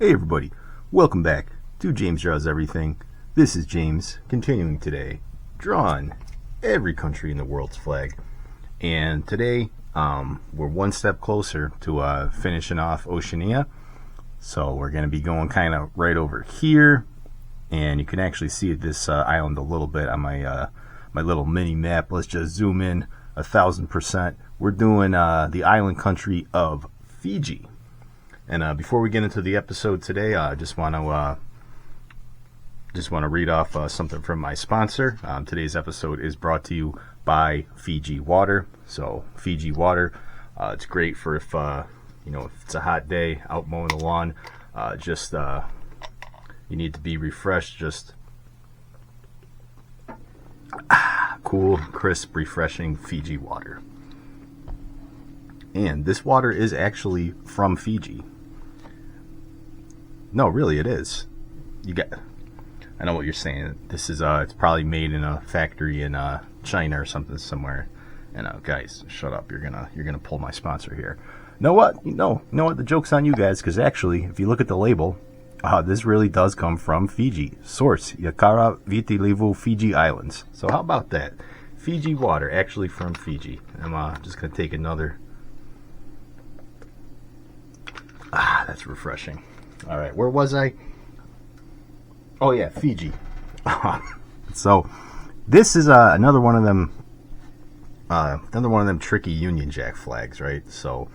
Hey everybody, welcome back to James Draws Everything. This is James, continuing today, drawing every country in the world's flag. And today, we're one step closer to finishing off Oceania. So we're going to be going kind of right over here. And you can actually see this island a little bit on my little mini map. Let's just zoom in 1,000%. We're doing the island country of Fiji. And before we get into the episode today, I just want to read off something from my sponsor. Today's episode is brought to you by Fiji Water. So Fiji Water, it's great for if it's a hot day out mowing the lawn. You need to be refreshed. Just cool, crisp, refreshing Fiji water. And this water is actually from Fiji. No, really, it is. I know what you're saying. This is it's probably made in a factory in China or something somewhere. And guys, shut up. You're gonna pull my sponsor here. Know what? Know what? The joke's on you guys, because actually, if you look at the label, this really does come from Fiji. Source: Yakara Vitilivu, Fiji Islands. So how about that? Fiji water, actually from Fiji. I'm just gonna take another. That's refreshing. All right, where was I? Oh yeah, Fiji. So this is another one of them tricky Union Jack flags, right? So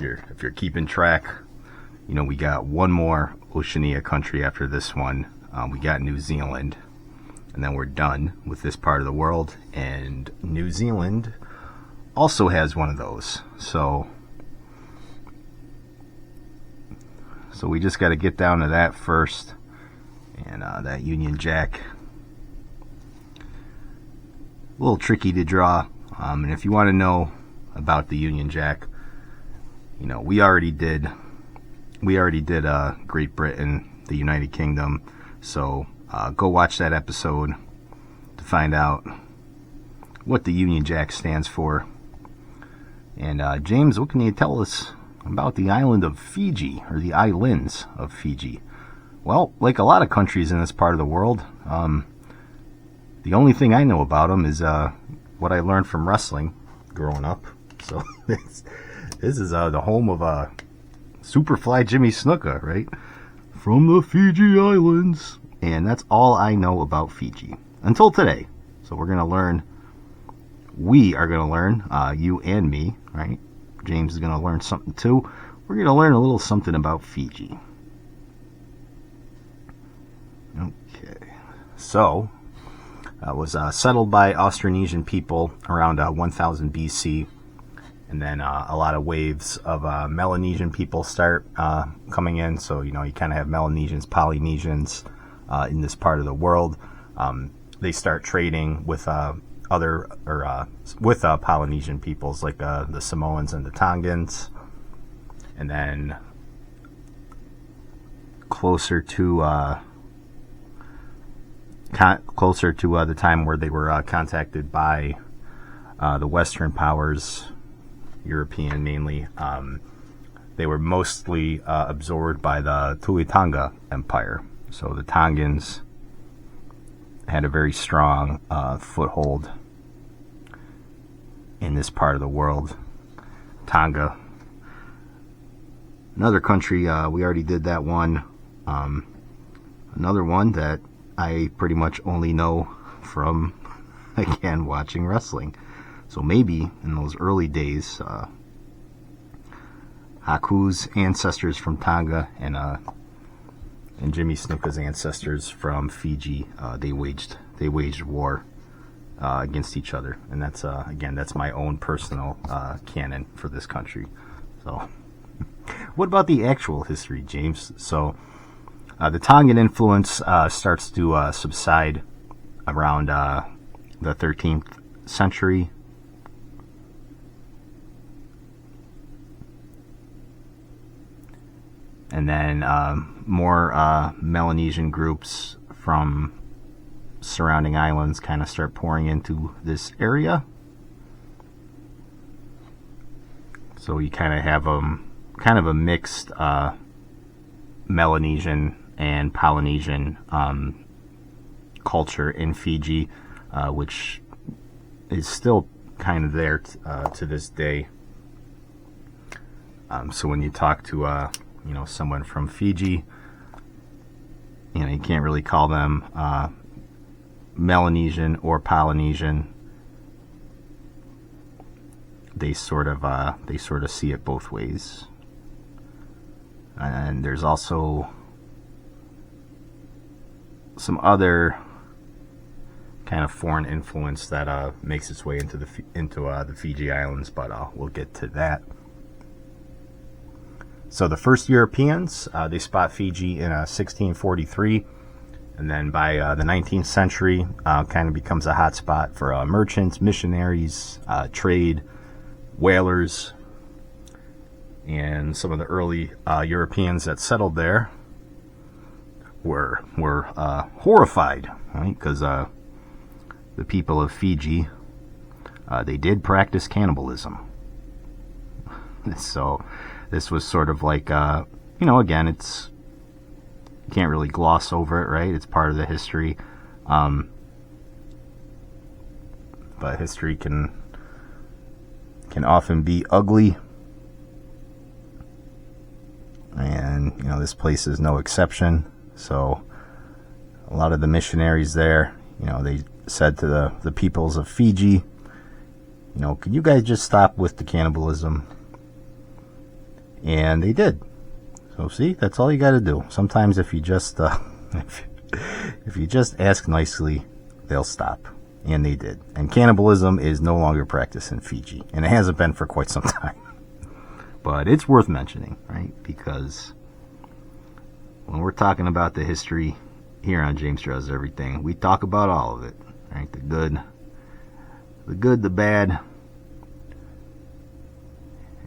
if you're keeping track, we got one more Oceania country after this one. We got New Zealand, and then we're done with this part of the world. And New Zealand also has one of those. So we just got to get down to that first, and that Union Jack, a little tricky to draw. And if you want to know about the Union Jack, we already did Great Britain, the United Kingdom. So go watch that episode to find out what the Union Jack stands for. And James, what can you tell us about the island of Fiji, or the islands of Fiji? Well, like a lot of countries in this part of the world, the only thing I know about them is what I learned from wrestling growing up. So this is the home of Superfly Jimmy Snuka, right? From the Fiji Islands. And that's all I know about Fiji until today. So we are going to learn, you and me, right? James is going to learn something too. We're going to learn a little something about Fiji. Okay. So, it was settled by Austronesian people around 1000 BC. And then a lot of waves of Melanesian people start coming in. So, you kind of have Melanesians, Polynesians in this part of the world. They start trading with Polynesian peoples like the Samoans and the Tongans. And then closer to the time where they were contacted by the Western powers, European mainly, they were mostly absorbed by the Tuatanga Empire. So the Tongans had a very strong foothold in this part of the world. Tonga, another country, we already did that one. Another one that I pretty much only know from, again, watching wrestling. So maybe in those early days, Haku's ancestors from Tonga and Jimmy Snuka's ancestors from Fiji, they waged war against each other. And that's that's my own personal canon for this country. So what about the actual history, James? So the Tongan influence starts to subside around the 13th century. And then more Melanesian groups from surrounding islands kind of start pouring into this area. So you kind of have kind of a mixed Melanesian and Polynesian culture in Fiji, which is still kind of there to this day. So when you talk to someone from Fiji, you can't really call them Melanesian or Polynesian. They sort of see it both ways. And there's also some other kind of foreign influence that makes its way into the Fiji Islands, but we'll get to that. So the first Europeans, they spot Fiji in 1643, and then by the 19th century, kind of becomes a hotspot for merchants, missionaries, trade, whalers, and some of the early Europeans that settled there were horrified, right? Because the people of Fiji, they did practice cannibalism. So this was sort of like, again, you can't really gloss over it, right? It's part of the history. But history can often be ugly. And, this place is no exception. So a lot of the missionaries there, they said to the peoples of Fiji, could you guys just stop with the cannibalism? And they did. So see, that's all you got to do. Sometimes if you just if you just ask nicely, they'll stop. And they did. And cannibalism is no longer practiced in Fiji, and it hasn't been for quite some time. But it's worth mentioning, right? Because when we're talking about the history here on James Draws Everything, we talk about all of it, right? The good, the bad,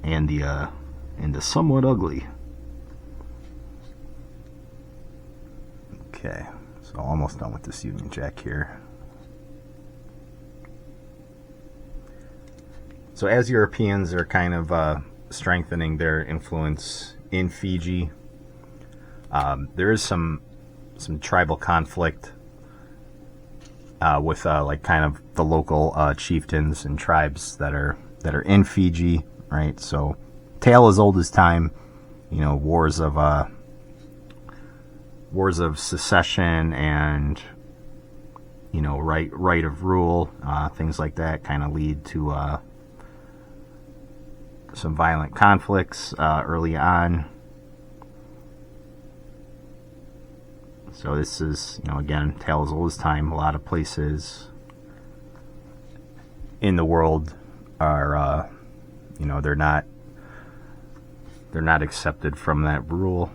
and the somewhat ugly. Okay, so almost done with this Union Jack here. So as Europeans are kind of strengthening their influence in Fiji, there is some tribal conflict with like kind of the local chieftains and tribes that are in Fiji, right? So tale as old as time, wars of secession and right of rule, things like that kind of lead to some violent conflicts early on. So this is, again, tale as old as time. A lot of places in the world are, they're not accepted from that rule.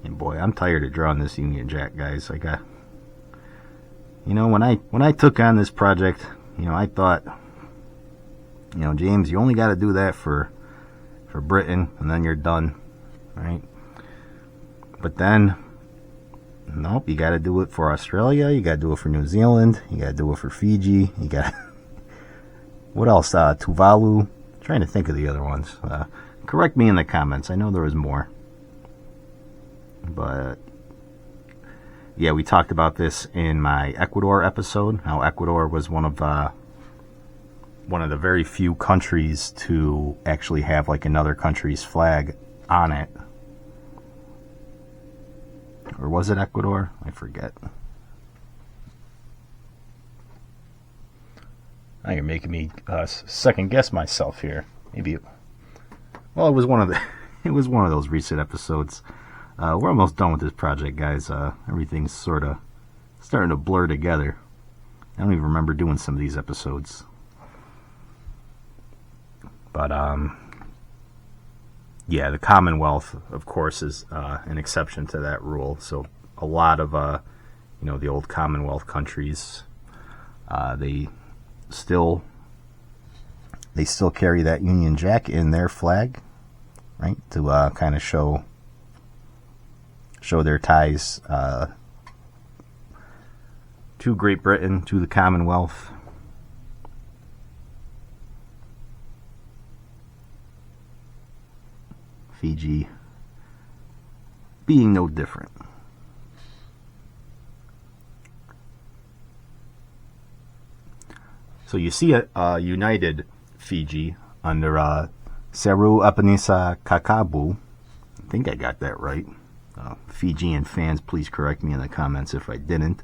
And boy, I'm tired of drawing this Union Jack, guys. When I took on this project, I thought, James, you only got to do that for Britain, and then you're done, right? But then, nope, you got to do it for Australia, you got to do it for New Zealand, you got to do it for Fiji, you got what else? Tuvalu. I'm trying to think of the other ones. Correct me in the comments. I know there was more. But yeah, we talked about this in my Ecuador episode, how Ecuador was one of the very few countries to actually have like another country's flag on it. Or was it Ecuador? I forget. Now you're making me second guess myself here. Maybe it was one of those recent episodes. We're almost done with this project, guys. Everything's sort of starting to blur together. I don't even remember doing some of these episodes. But, yeah, the Commonwealth, of course, is an exception to that rule. So a lot of, the old Commonwealth countries, they still carry that Union Jack in their flag, right, to kind of show their ties to Great Britain, to the Commonwealth. Fiji being no different. So you see a united Fiji under Seru Apanisa Kakabu. I think I got that right. Fijian fans, please correct me in the comments if I didn't.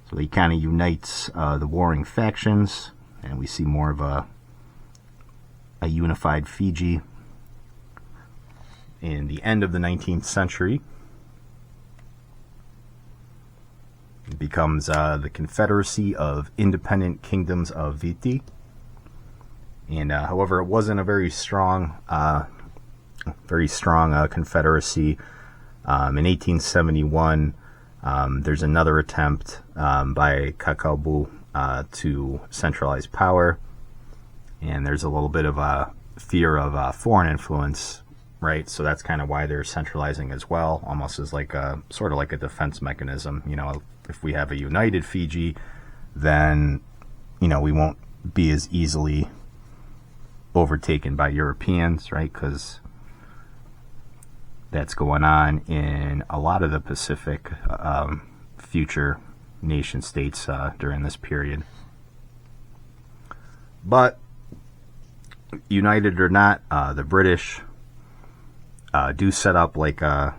So he kind of unites the warring factions, and we see more of a unified Fiji in the end of the 19th century. It becomes the Confederacy of Independent Kingdoms of Viti. And however, it wasn't a very strong confederacy. In 1871, there's another attempt by Kakabu to centralize power, and there's a little bit of a fear of foreign influence, right? So that's kind of why they're centralizing as well, almost as like a sort of like a defense mechanism. You know, if we have a united Fiji, then we won't be as easily overtaken by Europeans, right? Because that's going on in a lot of the Pacific future nation states during this period. But united or not, the British do set up like a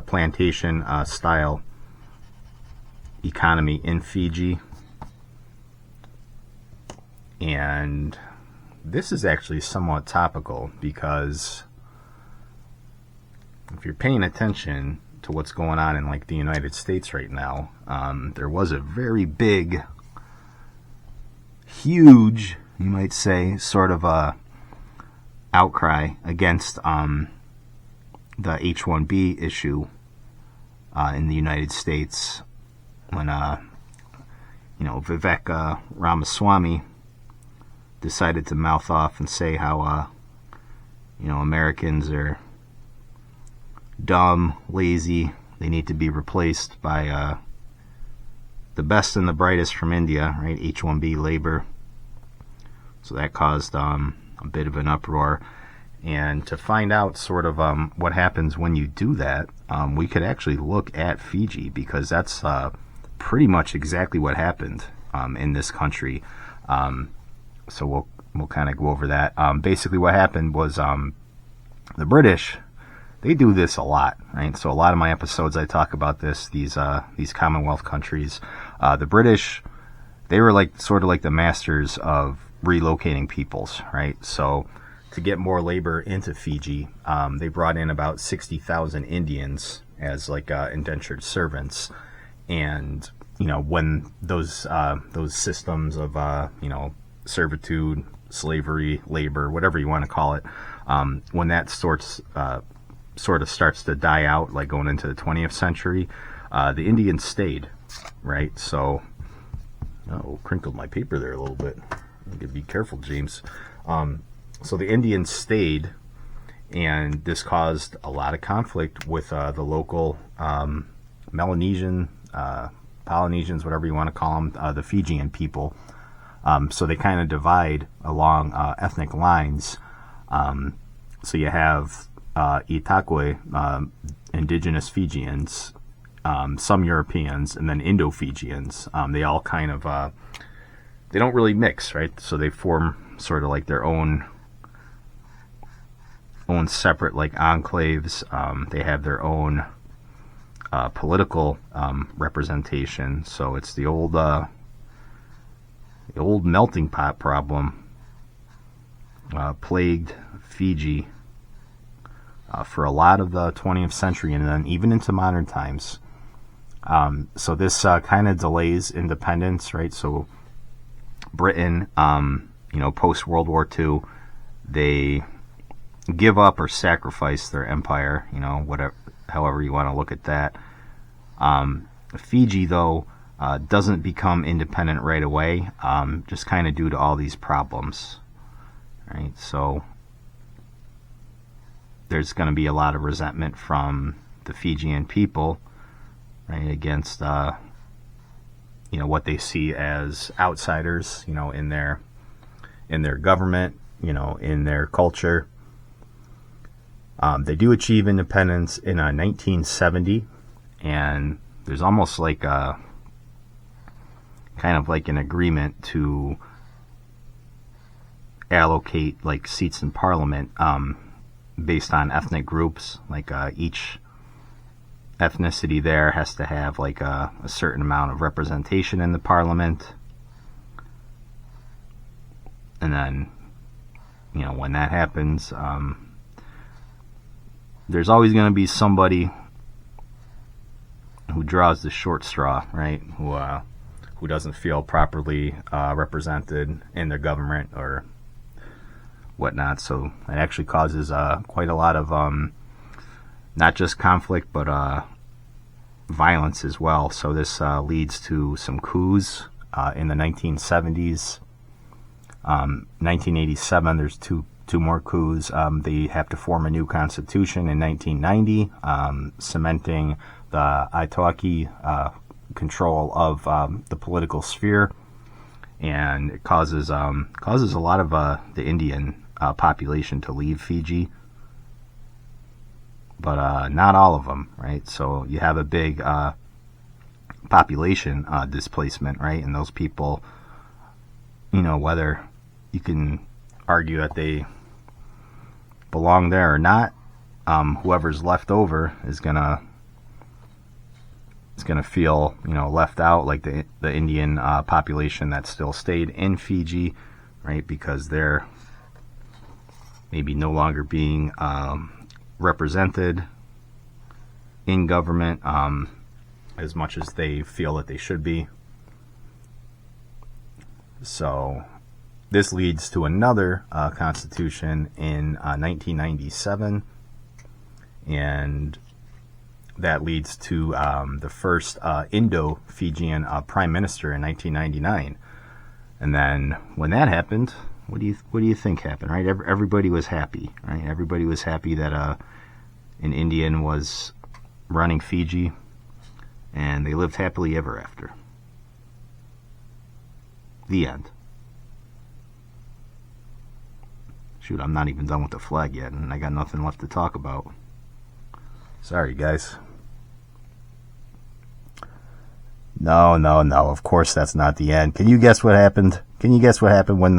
plantation style economy in Fiji. And this is actually somewhat topical because if you're paying attention to what's going on in like the United States right now, there was a very big, huge, you might say, sort of a outcry against the H-1B issue in the United States when Vivek Ramaswamy decided to mouth off and say how Americans are dumb, lazy, they need to be replaced by the best and the brightest from India, right? H-1B labor. So that caused a bit of an uproar. And to find out sort of what happens when you do that, we could actually look at Fiji, because that's pretty much exactly what happened in this country. So we'll kind of go over that. Basically what happened was the British, they do this a lot, right? So a lot of my episodes I talk about this, these Commonwealth countries. The British, they were like sort of like the masters of relocating peoples, right? So to get more labor into Fiji, they brought in about 60,000 Indians as like indentured servants. And when those systems of servitude, slavery, labor, whatever you want to call it, when that sort of starts to die out, like going into the 20th century, the Indians stayed, right? So, crinkled my paper there a little bit. You gotta be careful, James. So the Indians stayed, and this caused a lot of conflict with the local Melanesian, Polynesians, whatever you want to call them, the Fijian people. So they kind of divide along ethnic lines. So you have Itakwe, indigenous Fijians, some Europeans, and then Indo-Fijians. They all kind of, they don't really mix, right? So they form sort of like their own separate like enclaves. They have their own political representation. So it's the old melting pot problem plagued Fiji for a lot of the 20th century, and then even into modern times. So this kind of delays independence, right? So Britain, post World War II, they give up or sacrifice their empire, whatever, however you want to look at that. Fiji, though, doesn't become independent right away, just kind of due to all these problems, right? So there's going to be a lot of resentment from the Fijian people, right, against what they see as outsiders, in their government, in their culture. They do achieve independence in 1970, and there's almost like a kind of like an agreement to allocate like seats in parliament based on ethnic groups. Like each ethnicity there has to have like a certain amount of representation in the parliament, and then when that happens, there's always going to be somebody who draws the short straw, right? Who doesn't feel properly represented in their government or whatnot. So it actually causes quite a lot of not just conflict, but violence as well. So this leads to some coups in the 1970s. 1987, there's two more coups. They have to form a new constitution in 1990, cementing the Aitutaki control of the political sphere, and it causes a lot of the Indian population to leave Fiji, but not all of them, right? So you have a big population displacement, right? And those people, whether you can argue that they belong there or not, whoever's left over is gonna feel left out, like the Indian population that still stayed in Fiji, right? Because they're maybe no longer being represented in government as much as they feel that they should be. So this leads to another constitution in 1997, and that leads to the first Indo-Fijian prime minister in 1999. And then when that happened, what do you think happened, right? Everybody was happy, right? Everybody was happy that an Indian was running Fiji, and they lived happily ever after. The end. Shoot, I'm not even done with the flag yet, and I got nothing left to talk about. Sorry, guys. No. Of course, that's not the end. Can you guess what happened? Can you guess what happened when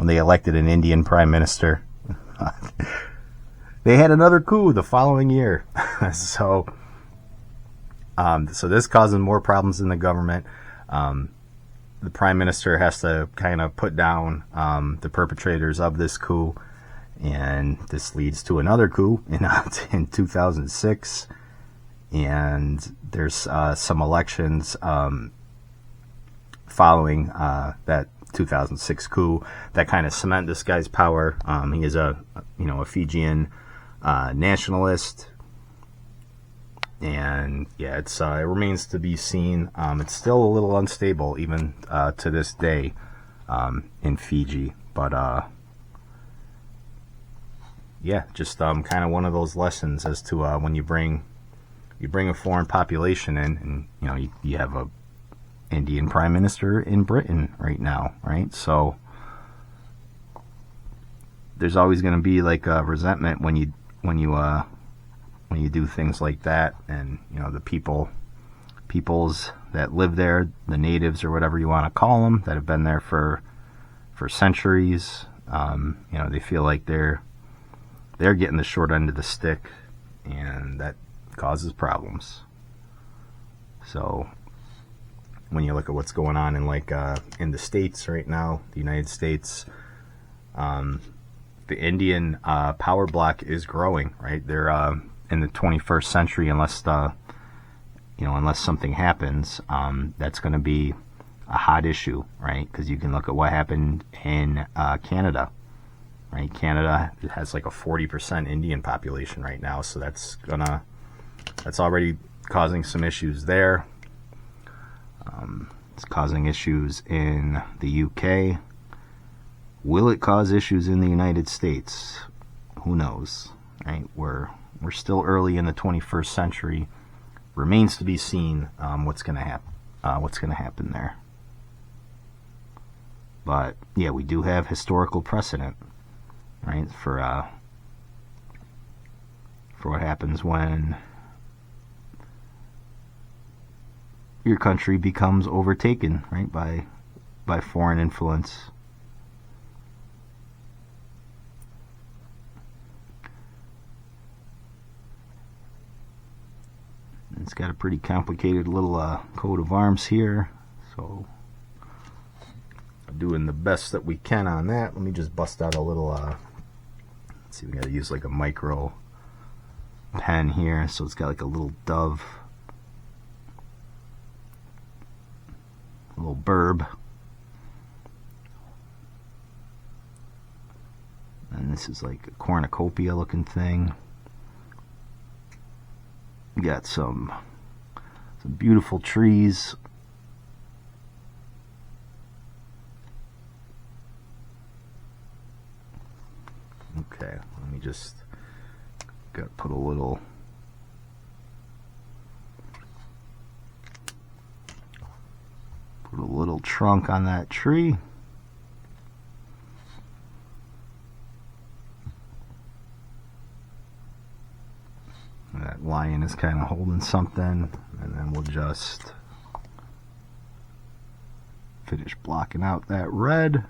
they elected an Indian prime minister? They had another coup the following year. So this causes more problems in the government. The prime minister has to kind of put down the perpetrators of this coup, and this leads to another coup in 2006. And there's some elections following that 2006 coup that kind of cement this guy's power. He is a Fijian nationalist, and yeah, it remains to be seen. It's still a little unstable even to this day in Fiji, but yeah, just kind of one of those lessons as to when you bring a foreign population in, and you have a Indian prime minister in Britain right now, right? So there's always going to be like a resentment when you do things like that, and the peoples that live there, the natives or whatever you want to call them, that have been there for centuries, they feel like they're getting the short end of the stick, and that causes problems. So when you look at what's going on in the States right now, the United States, the Indian power block is growing, right? They're in the 21st century, unless something happens, that's going to be a hot issue, right? Because you can look at what happened in Canada, right? Canada has like a 40% Indian population right now, so that's already causing some issues there. It's causing issues in the UK. Will it cause issues in the United States? Who knows, right? We're still early in the 21st century. Remains to be seen what's going to happen there. But yeah, we do have historical precedent, right, for for what happens when your country becomes overtaken, right, by foreign influence. It's got a pretty complicated little coat of arms here, so doing the best that we can on that. Let me just bust out a little, let's see, we got to use like a micro pen here, so it's got like a little dove, a little burb, and this is like a cornucopia looking thing. We got some beautiful trees. Okay, let me just put a little trunk on that tree. That lion is kind of holding something, and then we'll just finish blocking out that red.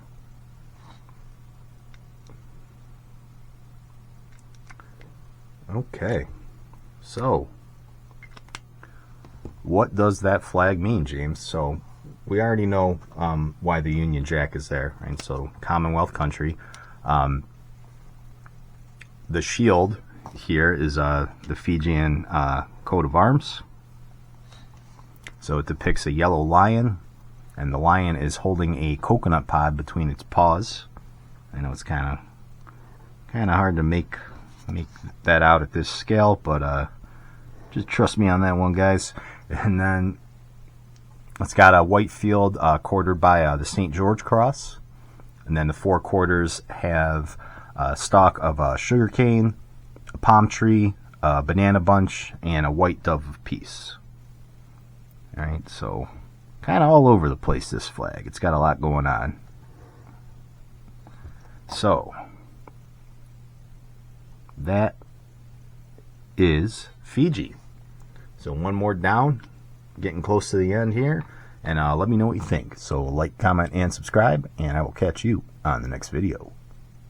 Okay, so what does that flag mean, James? So we already know why the Union Jack is there, right? So Commonwealth country. The shield here is the Fijian coat of arms. So it depicts a yellow lion, and the lion is holding a coconut pod between its paws. I know it's kind of hard to make that out at this scale, but just trust me on that one, guys. And then it's got a white field quartered by the St. George cross, and then the four quarters have a stalk of sugar cane, a palm tree, a banana bunch, and a white dove of peace. All right, so kind of all over the place, this flag. It's got a lot going on. So that is Fiji. So one more down, getting close to the end here, and let me know what you think. So like, comment, and subscribe, and I will catch you on the next video.